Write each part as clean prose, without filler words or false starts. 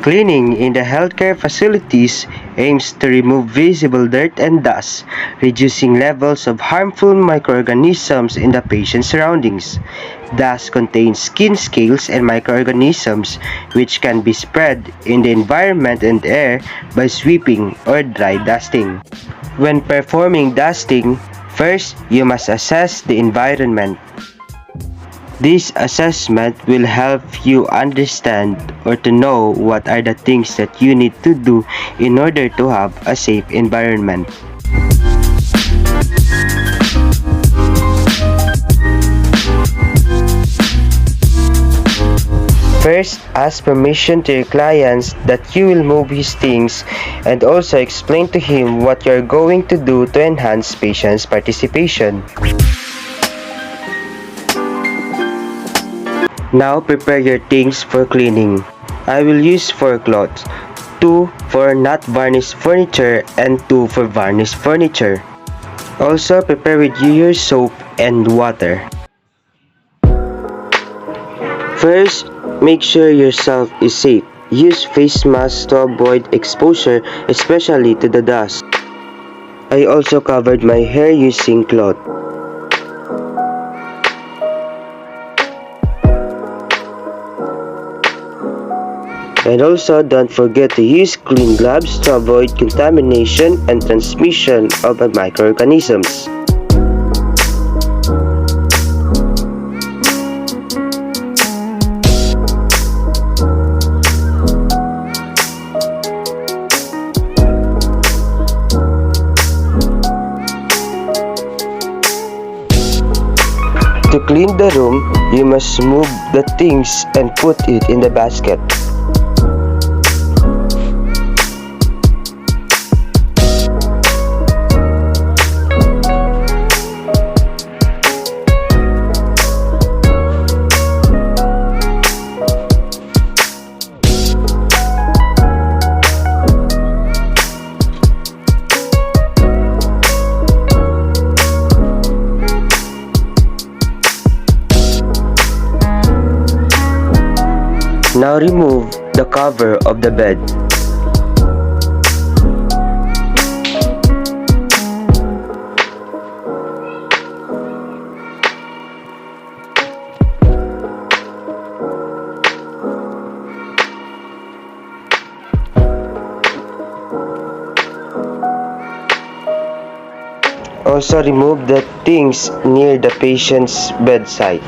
Cleaning in the healthcare facilities aims to remove visible dirt and dust, reducing levels of harmful microorganisms in the patient's surroundings. Dust contains skin scales and microorganisms which can be spread in the environment and air by sweeping or dry dusting. When performing dusting, first you must assess the environment. This assessment will help you understand or to know what are the things that you need to do in order to have a safe environment. First, ask permission to your clients that you will move his things and also explain to him what you are going to do to enhance patient's participation. Now prepare your things for cleaning. I will use 4 cloths, 2 for not varnished furniture and 2 for varnished furniture. Also prepare with you your soap and water. First, make sure yourself is safe. Use face masks to avoid exposure, especially to the dust. I also covered my hair using cloth. And also don't forget to use clean gloves to avoid contamination and transmission of microorganisms. To clean the room, you must move the things and put it in the basket. Now remove the cover of the bed. Also remove the things near the patient's bedside.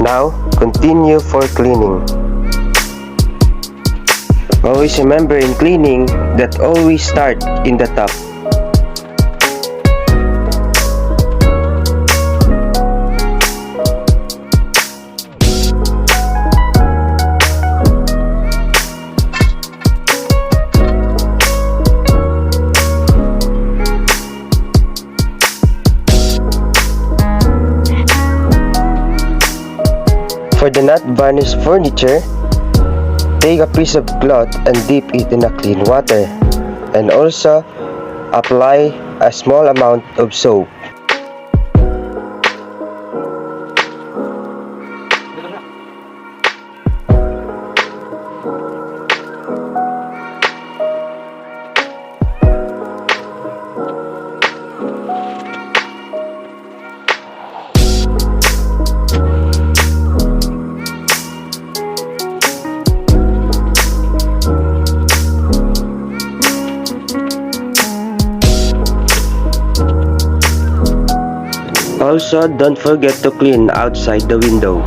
Now, continue for cleaning. Always remember in cleaning that always start in the top. For the not varnished furniture, take a piece of cloth and dip it in a clean water, and also apply a small amount of soap. Also, don't forget to clean outside the window.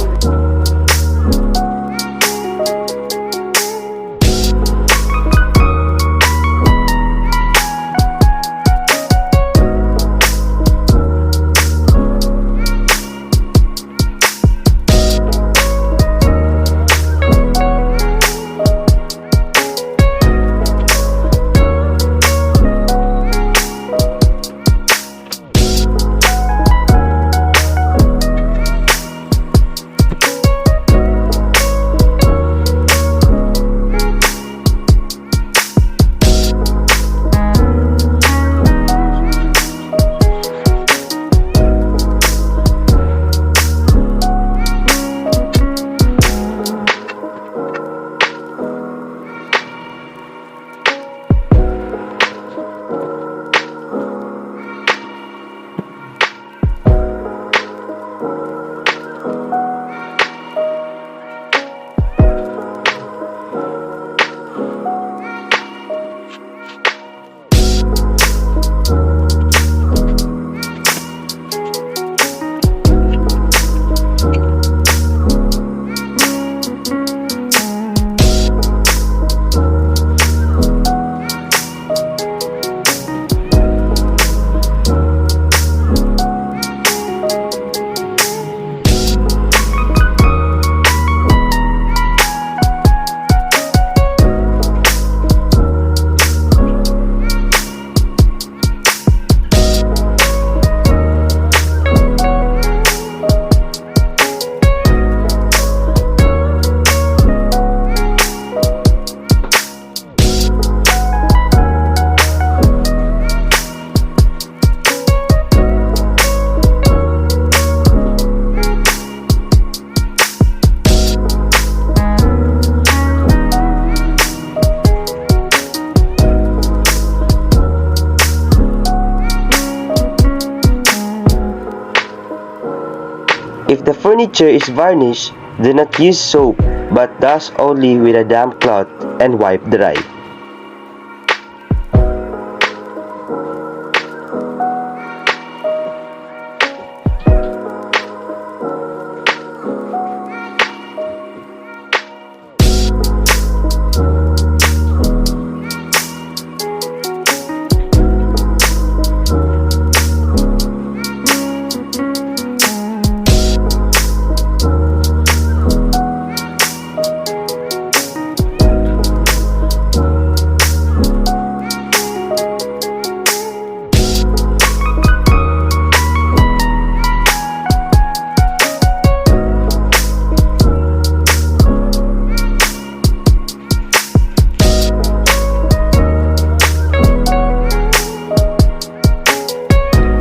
If the furniture is varnished, do not use soap, but dust only with a damp cloth and wipe dry.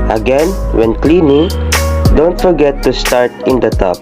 Again, when cleaning, don't forget to start in the top.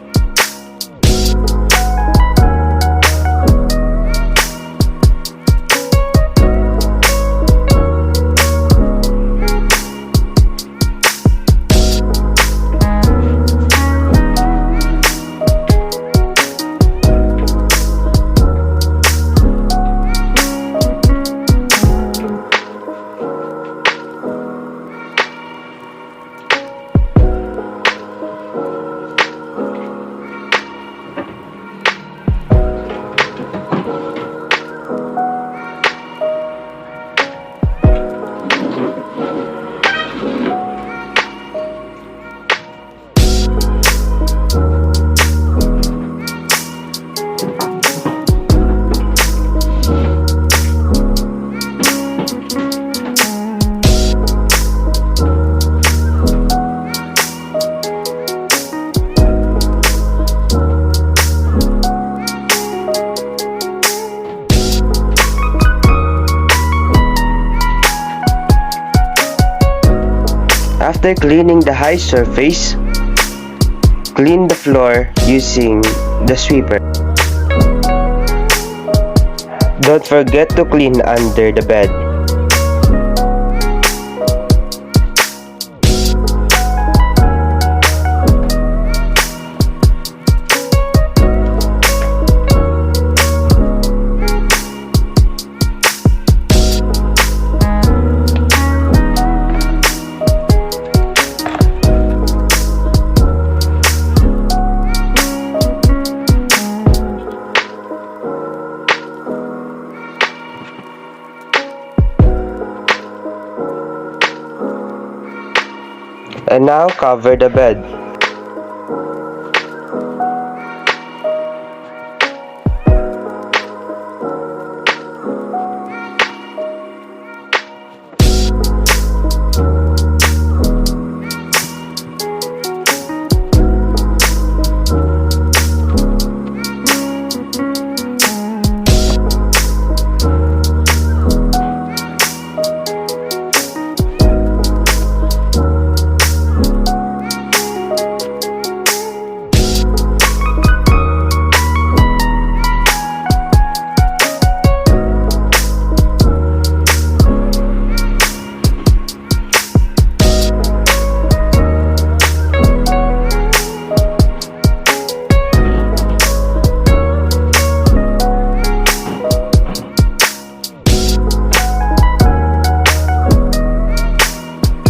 After cleaning the high surface, clean the floor using the sweeper. Don't forget to clean under the bed. And now cover the bed.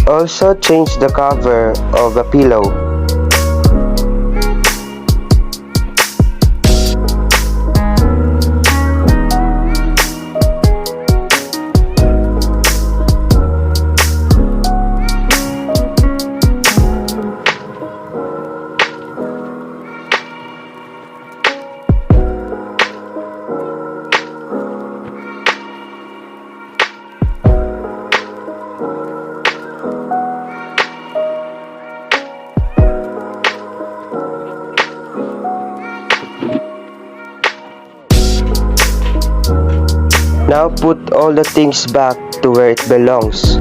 Also change the cover of a pillow. Now put all the things back to where it belongs.